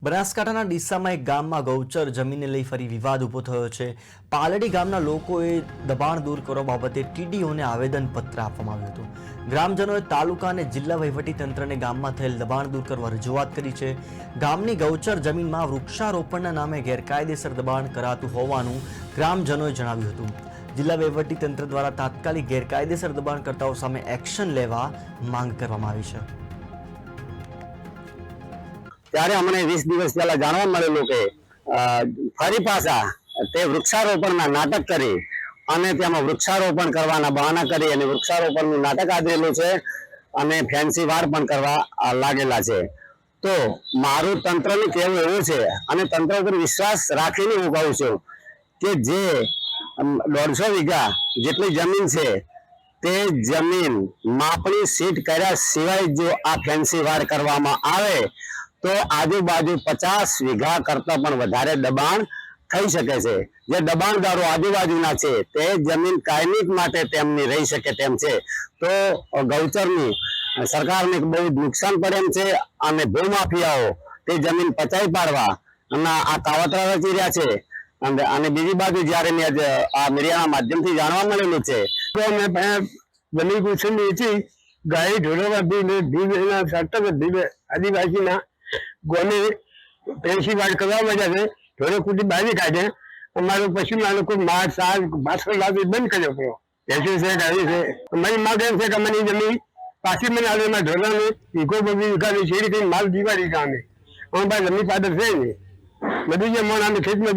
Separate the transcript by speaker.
Speaker 1: બનાસકાંઠાના ડીસામાં એક ગામમાં ગૌચર જમીનને લઈ ફરી વિવાદ ઊભો થયો છે। પાલડી ગામના લોકોએ દબાણ દૂર કરવા બાબતે ટીડીઓને આવેદનપત્ર આપવામાં આવ્યું હતું। ગ્રામજનોએ તાલુકા અને જિલ્લા વહીવટીતંત્રને ગામમાં થયેલ દબાણ દૂર કરવા રજૂઆત કરી છે। ગામની ગૌચર જમીનમાં વૃક્ષારોપણના નામે ગેરકાયદેસર દબાણ કરાતું હોવાનું ગ્રામજનોએ જણાવ્યું હતું। જિલ્લા વહીવટીતંત્ર દ્વારા તાત્કાલિક ગેરકાયદેસર દબાણકર્તાઓ સામે એક્શન લેવા માંગ કરવામાં આવી છે।
Speaker 2: ત્યારે અમને 20 દિવસ પહેલા જાણવા મળેલું કે ફરી પાછા તે વૃક્ષારોપણના નાટક કરી અને તેમાં વૃક્ષારોપણ કરવાના બહાના કરી અને વૃક્ષારોપણનું નાટક આદરેલું છે અને ફેન્સી વાર પણ કરવા લાગેલા છે। તો મારું તંત્રનું કહેવું એવું છે અને તંત્ર ઉપર વિશ્વાસ રાખીને હું કહું છું કે જે 150 વીઘા જેટલી જમીન છે તે જમીન માપણી સીટ કર્યા સિવાય જો આ ફેન્સી વાર કરવામાં આવે તો આજુબાજુ 50 વીઘા કરતા પણ વધારે દબાણ થઈ શકે છે। જે દબાણદારો આજુબાજુના છે તે જમીન કાયમી માટે તેમની રહી શકે તેમ છે। તો ગૌચરની સરકારને બહુ નુકસાન પડે એમ છે અને ભૂમાફિયાઓ તે જમીન પચાવી પાડવા અને આ કાવતરા રચી રહ્યા છે। અને બીજી બાજુ જ્યારે મેં આ મીડિયાના માધ્યમથી જાણવા મળેલું છે તો મેં બની કુશન વેચી ગાય ઢોરોમાં ભીના સટ્ટક આદિવાસીના ગોને પેન્સી વાર કરવા માંડ્યા છે। ઢોરો કુટી બાજી કાઢે અમારો પશુના લોકો માર સાલ પાછળ લાવી બંધ કર્યો પડો પેન્સી છે ગાડી છે। અમારી માંગ એમ છે કે અમારી જમીન પાછી મને આવે એમાં ઢોરાને ઈકો બધી વિકાની શેરી કરીને માલ દિવાળી ગામે અમારી જમીન પાદર છે ને બધું જે મણ અમે ખેતમાં